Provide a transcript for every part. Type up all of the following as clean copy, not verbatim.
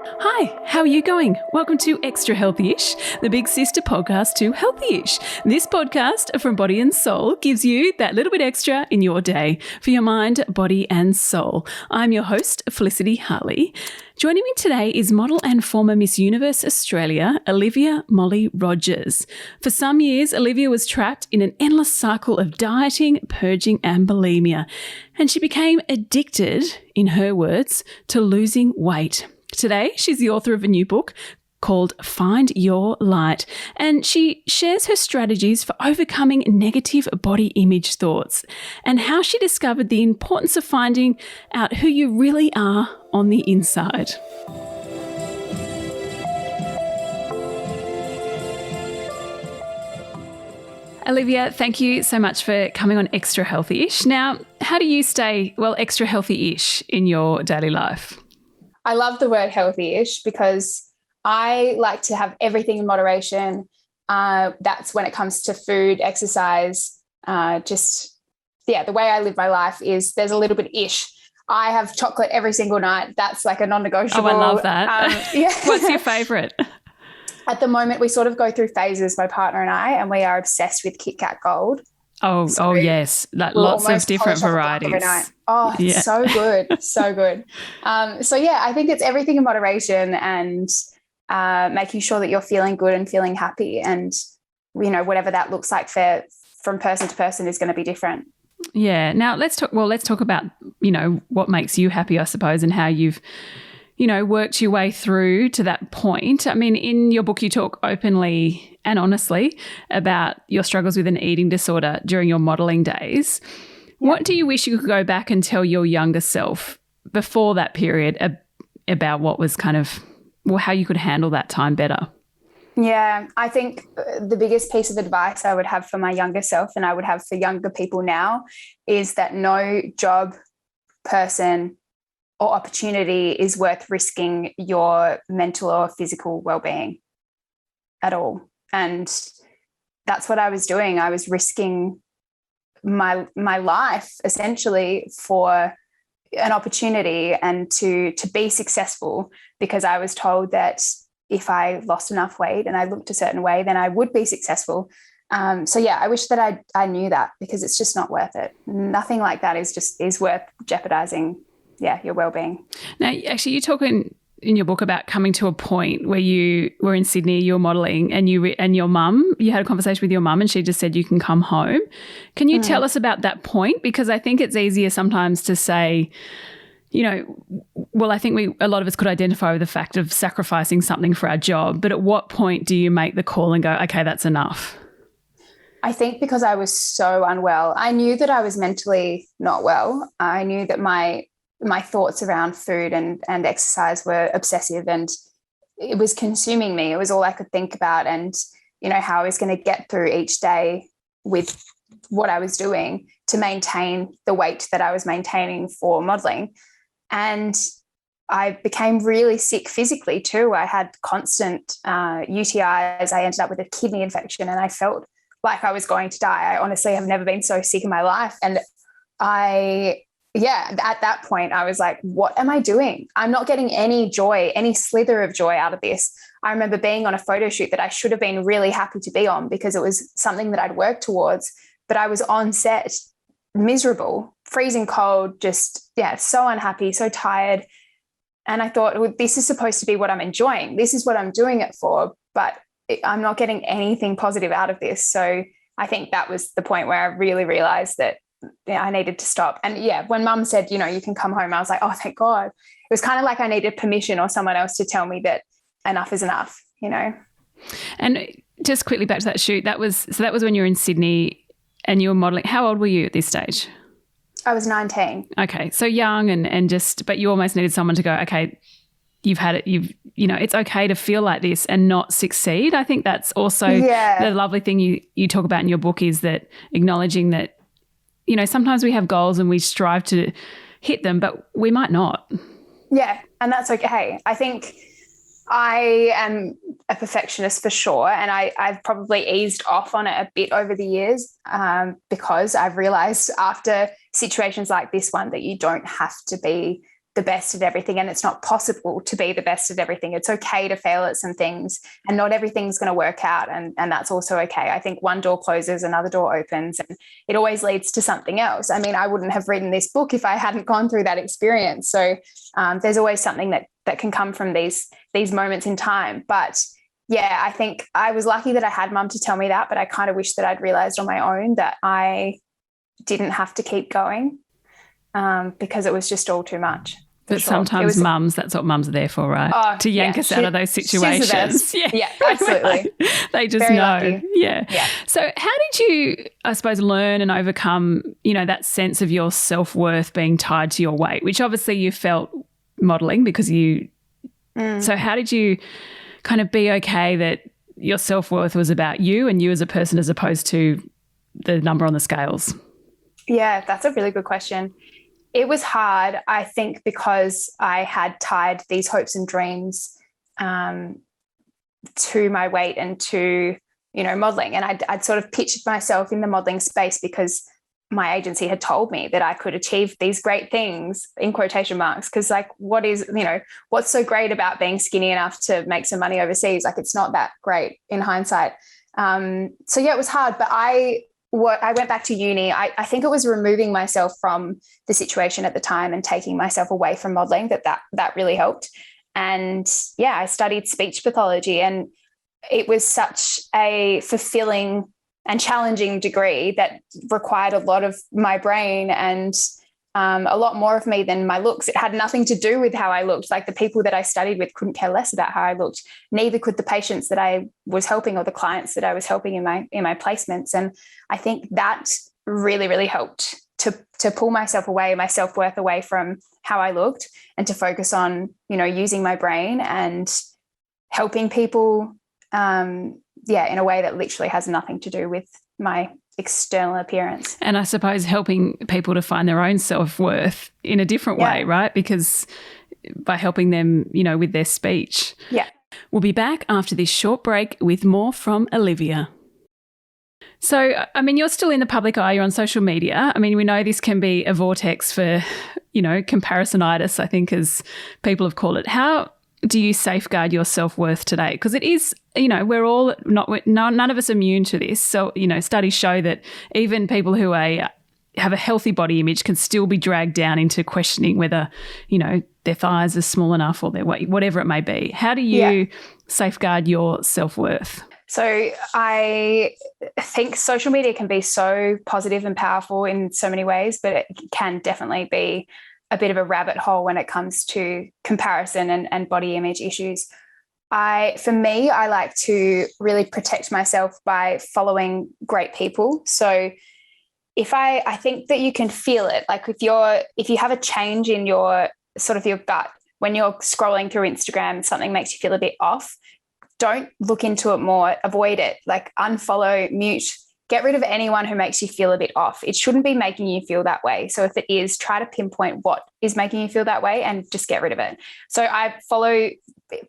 Hi, how are you going? Welcome to Extra Healthy-ish, the big sister podcast to Healthy-ish. This podcast from Body and Soul gives you that little bit extra in your day for your mind, body and soul. I'm your host, Felicity Harley. Joining me today is model and former Miss Universe Australia, Olivia Molly Rogers. For some years, Olivia was trapped in an endless cycle of dieting, purging and bulimia, and she became addicted, in her words, to losing weight. Today, she's the author of a new book called Find Your Light, and she shares her strategies for overcoming negative body image thoughts and how she discovered the importance of finding out who you really are on the inside. Olivia, thank you so much for coming on Extra Healthy-ish. Now, how do you stay, extra healthy-ish in your daily life? I love the word healthy-ish because I like to have everything in moderation. That's when it comes to food, exercise, the way I live my life is there's a little bit ish. I have chocolate every single night. That's like a non-negotiable. Oh, I love that. What's your favourite? At the moment, we sort of go through phases, my partner and I, and we are obsessed with Kit Kat Gold. Oh yes, lots of different varieties. Every night. Oh, yeah. So good, so good. I think it's everything in moderation and making sure that you're feeling good and feeling happy, and whatever that looks like from person to person is going to be different. Yeah. Now let's talk about what makes you happy, I suppose, and how you've worked your way through to that point. I mean, in your book, you talk openly and honestly about your struggles with an eating disorder during your modelling days. Yeah. What do you wish you could go back and tell your younger self before that period about what was how you could handle that time better? Yeah, I think the biggest piece of advice I would have for my younger self, and I would have for younger people now, is that no job, person, or opportunity is worth risking your mental or physical well-being at all. And that's what I was doing. I was risking my life essentially for an opportunity and to be successful, because I was told that if I lost enough weight and I looked a certain way, then I would be successful. I wish that I knew that, because it's just not worth it. Nothing like that is worth jeopardizing your well-being. Now, actually, you talk in your book about coming to a point where you were in Sydney, you were modelling, and you had a conversation with your mum, and she just said you can come home. Can you tell us about that point? Because I think it's easier sometimes to say, I think a lot of us could identify with the fact of sacrificing something for our job, but at what point do you make the call and go, okay, that's enough? I think because I was so unwell. I knew that I was mentally not well. I knew that my thoughts around food and exercise were obsessive, and it was consuming me. It was all I could think about, and how I was going to get through each day with what I was doing to maintain the weight that I was maintaining for modelling. And I became really sick physically too. I had constant UTIs. I ended up with a kidney infection, and I felt like I was going to die. I honestly have never been so sick in my life. And at that point, I was like, what am I doing? I'm not getting any joy, any slither of joy out of this. I remember being on a photo shoot that I should have been really happy to be on, because it was something that I'd worked towards, but I was on set miserable, freezing cold, so unhappy, so tired. And I thought, well, this is supposed to be what I'm enjoying. This is what I'm doing it for, but I'm not getting anything positive out of this. So I think that was the point where I really realized that I needed to stop. And when Mum said, you can come home, I was like, oh, thank God. It was kind of like I needed permission or someone else to tell me that enough is enough, And just quickly back to that shoot, that was when you were in Sydney and you were modelling. How old were you at this stage? I was 19. Okay. So young but you almost needed someone to go, okay, you've had it, it's okay to feel like this and not succeed. I think that's also the lovely thing you talk about in your book, is that acknowledging that, sometimes we have goals and we strive to hit them, but we might not. Yeah, and that's okay. I think I am a perfectionist for sure, and I've probably eased off on it a bit over the years because I've realised after situations like this one that you don't have to be the best at everything, and it's not possible to be the best at everything. It's okay to fail at some things, and not everything's going to work out, and that's also okay. I think one door closes, another door opens, and it always leads to something else. I mean, I wouldn't have written this book if I hadn't gone through that experience. So there's always something that can come from these moments in time. But yeah, I think I was lucky that I had mum to tell me that, but I kind of wish that I'd realized on my own that I didn't have to keep going, because it was just all too much. But sometimes mums, that's what mums are there for, right? Oh, to yank us out of those situations. Yeah, absolutely. They just Very know. lucky. Yeah. So how did you, I suppose, learn and overcome, that sense of your self-worth being tied to your weight, which obviously you felt modelling because you so how did you kind of be okay that your self-worth was about you and you as a person as opposed to the number on the scales? Yeah, that's a really good question. It was hard, I think, because I had tied these hopes and dreams to my weight and to, modelling. And I'd sort of pictured myself in the modelling space because my agency had told me that I could achieve these great things, in quotation marks, because what's so great about being skinny enough to make some money overseas? Like, it's not that great in hindsight. So yeah, it was hard, but I went back to uni. I think it was removing myself from the situation at the time and taking myself away from modelling that really helped. And yeah, I studied speech pathology, and it was such a fulfilling and challenging degree that required a lot of my brain and a lot more of me than my looks. It had nothing to do with how I looked. Like, the people that I studied with couldn't care less about how I looked. Neither could the patients that I was helping or the clients that I was helping in my placements. And I think that really, really helped to pull myself away, my self-worth away from how I looked, and to focus on, using my brain and helping people, in a way that literally has nothing to do with my external appearance. And I suppose helping people to find their own self-worth in a different way, right? Because by helping them, with their speech. Yeah. We'll be back after this short break with more from Olivia. So, I mean, you're still in the public eye, you're on social media. I mean, we know this can be a vortex for, comparisonitis, I think, as people have called it. How do you safeguard your self-worth today? Because it is, we're all none of us immune to this. So, studies show that even people who have a healthy body image can still be dragged down into questioning whether, their thighs are small enough or their weight, whatever it may be. How do you safeguard your self-worth? So I think social media can be so positive and powerful in so many ways, but it can definitely be a bit of a rabbit hole when it comes to comparison and body image issues. For me, I like to really protect myself by following great people. So I think that you can feel it. Like, if you have a change in your gut when you're scrolling through Instagram, something makes you feel a bit off, don't look into it more, avoid it, like unfollow, mute, get rid of anyone who makes you feel a bit off. It shouldn't be making you feel that way. So if it is, try to pinpoint what is making you feel that way and just get rid of it. So I follow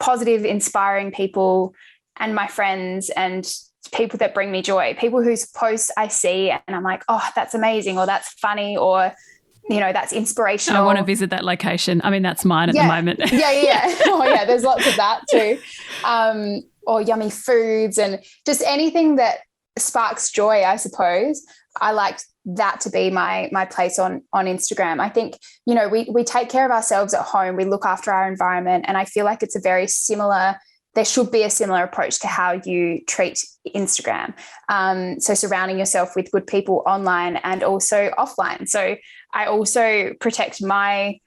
positive, inspiring people and my friends and people that bring me joy, people whose posts I see and I'm like, oh, that's amazing, or that's funny, or that's inspirational. I want to visit that location. I mean, that's mine at the moment. Yeah. Oh, yeah, there's lots of that too. Or yummy foods and just anything that sparks joy, I suppose. I like that to be my place on Instagram. I think, we take care of ourselves at home. We look after our environment. And I feel like it's there should be a similar approach to how you treat Instagram. So surrounding yourself with good people online and also offline. So I also protect my,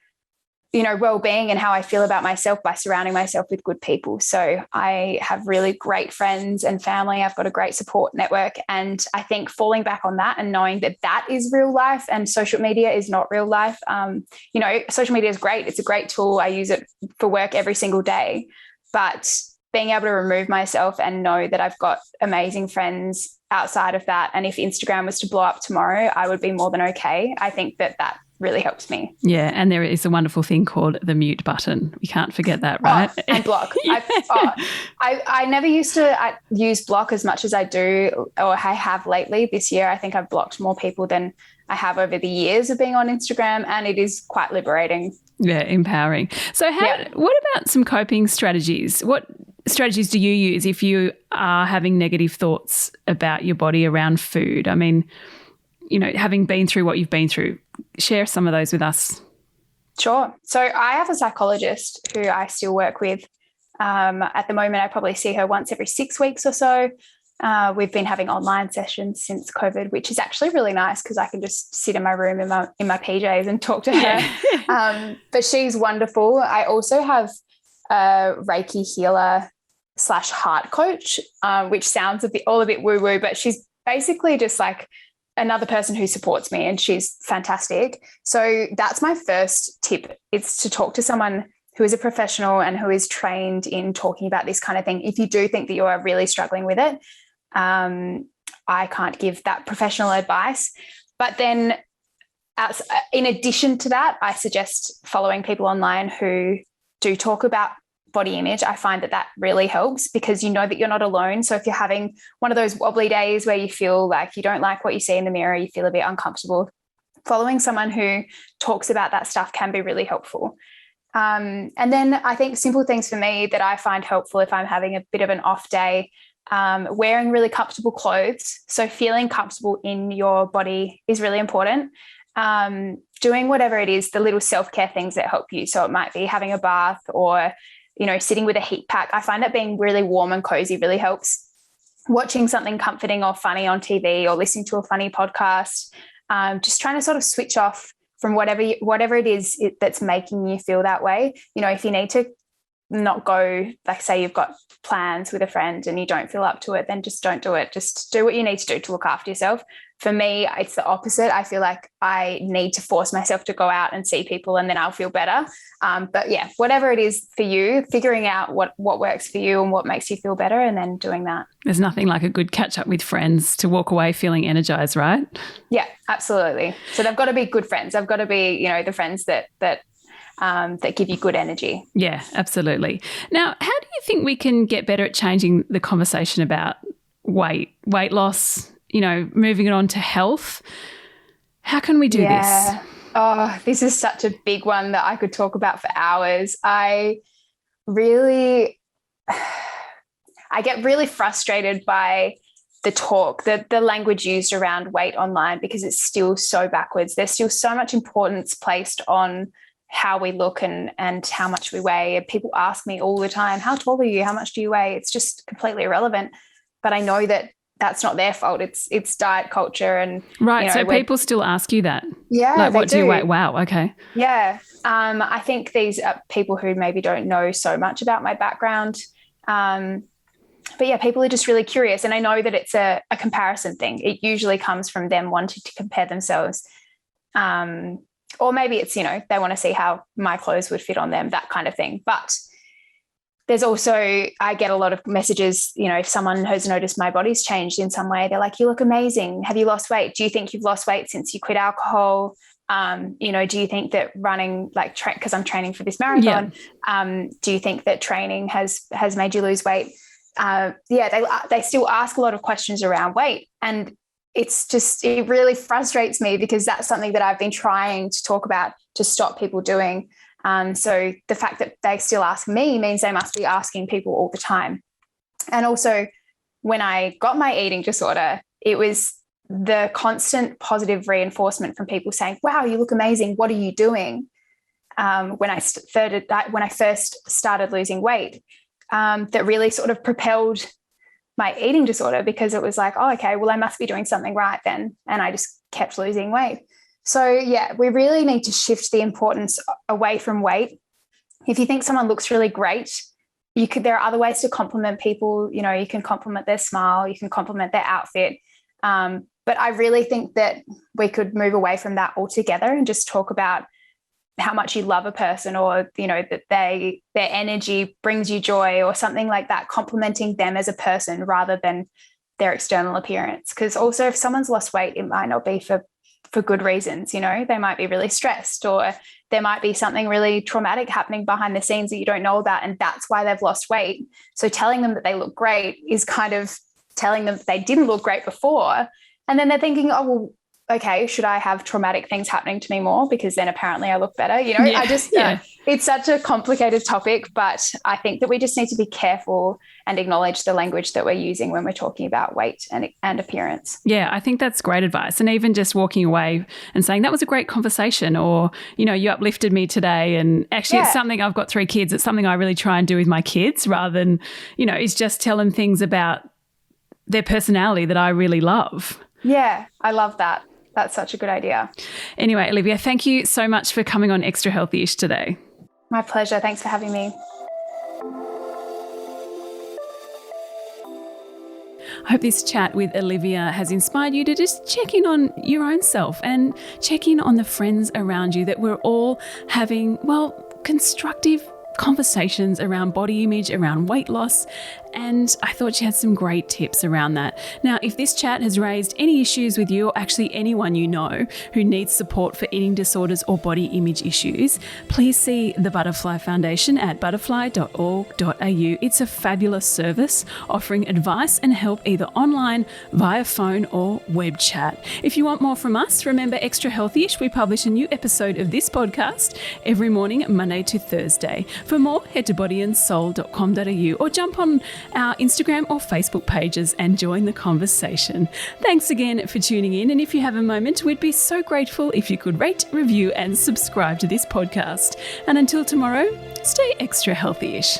well-being and how I feel about myself by surrounding myself with good people. So I have really great friends and family. I've got a great support network. And I think falling back on that and knowing that is real life and social media is not real life. Social media is great. It's a great tool. I use it for work every single day. But being able to remove myself and know that I've got amazing friends outside of that. And if Instagram was to blow up tomorrow, I would be more than okay. I think that really helps me. Yeah, and there is a wonderful thing called the mute button. We can't forget that, right? Oh, and block. Yeah. I never used to use block as much as I do, or I have lately. This year, I think I've blocked more people than I have over the years of being on Instagram, and it is quite liberating. Yeah, empowering. So what about some coping strategies? What strategies do you use if you are having negative thoughts about your body around food? I mean, having been through what you've been through, share some of those with us. Sure. So I have a psychologist who I still work with. At the moment, I probably see her once every 6 weeks or so. We've been having online sessions since COVID, which is actually really nice because I can just sit in my room in my PJs and talk to her. Yeah. But she's wonderful. I also have a Reiki healer / heart coach, which sounds a bit woo-woo, but she's basically just like another person who supports me, and she's fantastic. So that's my first tip. It's to talk to someone who is a professional and who is trained in talking about this kind of thing. If you do think that you are really struggling with it, I can't give that professional advice. But then in addition to that, I suggest following people online who do talk about body image. I find that really helps because you know that you're not alone. So if you're having one of those wobbly days where you feel like you don't like what you see in the mirror, you feel a bit uncomfortable, following someone who talks about that stuff can be really helpful. And then I think simple things for me that I find helpful if I'm having a bit of an off day, wearing really comfortable clothes. So feeling comfortable in your body is really important. Doing whatever it is, the little self-care things that help you. So it might be having a bath or sitting with a heat pack. I find that being really warm and cozy really helps. Watching something comforting or funny on TV or listening to a funny podcast, just trying to sort of switch off from whatever it is that's making you feel that way. If you need to not go, like say you've got plans with a friend and you don't feel up to it, then just don't do it. Just do what you need to do to look after yourself. For me, it's the opposite. I feel like I need to force myself to go out and see people and then I'll feel better. But yeah, whatever it is for you, figuring out what works for you and what makes you feel better and then doing that. There's nothing like a good catch up with friends to walk away feeling energized, right? Yeah, absolutely. So they've got to be good friends. They've got to be, the friends that give you good energy. Yeah, absolutely. Now, how do you think we can get better at changing the conversation about weight loss, moving it on to health? How can we do this? Oh, this is such a big one that I could talk about for hours. I get really frustrated by the talk, the language used around weight online because it's still so backwards. There's still so much importance placed on how we look and how much we weigh. People ask me all the time, how tall are you? How much do you weigh? It's just completely irrelevant. But I know that that's not their fault. It's diet culture. And right. So people still ask you that. Yeah. Like, what do you weigh? Wow. Okay. Yeah. I think these are people who maybe don't know so much about my background. But yeah, people are just really curious. And I know that it's a comparison thing. It usually comes from them wanting to compare themselves. Or maybe it's, they want to see how my clothes would fit on them, that kind of thing. But there's also, I get a lot of messages, if someone has noticed my body's changed in some way, they're like, you look amazing. Have you lost weight? Do you think you've lost weight since you quit alcohol? Do you think that running, because I'm training for this marathon, do you think that training has made you lose weight? They still ask a lot of questions around weight. And it really frustrates me because that's something that I've been trying to talk about to stop people doing. So the fact that they still ask me means they must be asking people all the time. And also when I got my eating disorder, it was the constant positive reinforcement from people saying, wow, you look amazing. What are you doing? When I first started losing weight, that really sort of propelled my eating disorder because it was like, oh, okay, well, I must be doing something right then. And I just kept losing weight. So yeah, we really need to shift the importance away from weight. If you think someone looks really great, there are other ways to compliment people. You can compliment their smile, you can compliment their outfit. But I really think that we could move away from that altogether and just talk about how much you love a person or, that their energy brings you joy or something like that, complimenting them as a person rather than their external appearance. Because also if someone's lost weight, it might not be for for good reasons. You know, they might be really stressed, or there might be something really traumatic happening behind the scenes that you don't know about, and that's why they've lost weight. So telling them that they look great is kind of telling them that they didn't look great before. And then they're thinking, oh, well, okay, should I have traumatic things happening to me more? Because then apparently I look better. You know, it's such a complicated topic, but I think that we just need to be careful and acknowledge the language that we're using when we're talking about weight and appearance. Yeah, I think that's great advice. And even just walking away and saying that was a great conversation, or, you know, you uplifted me today. And actually it's something, I've got 3 kids. It's something I really try and do with my kids, rather than, you know, it's just tell them things about their personality that I really love. Yeah, I love that. That's such a good idea. Anyway, Olivia, thank you so much for coming on Extra Healthy-ish today. My pleasure. Thanks for having me. I hope this chat with Olivia has inspired you to just check in on your own self and check in on the friends around you, that we're all having, well, constructive conversations around body image, around weight loss, and I thought she had some great tips around that. Now, if this chat has raised any issues with you, or actually anyone you know who needs support for eating disorders or body image issues, please see the Butterfly Foundation at butterfly.org.au. It's a fabulous service offering advice and help either online, via phone or web chat. If you want more from us, remember Extra Healthy-ish, we publish a new episode of this podcast every morning, Monday to Thursday. For more, head to bodyandsoul.com.au or jump on our Instagram or Facebook pages and join the conversation. Thanks again for tuning in. And if you have a moment, we'd be so grateful if you could rate, review and subscribe to this podcast. And until tomorrow, stay extra healthy-ish.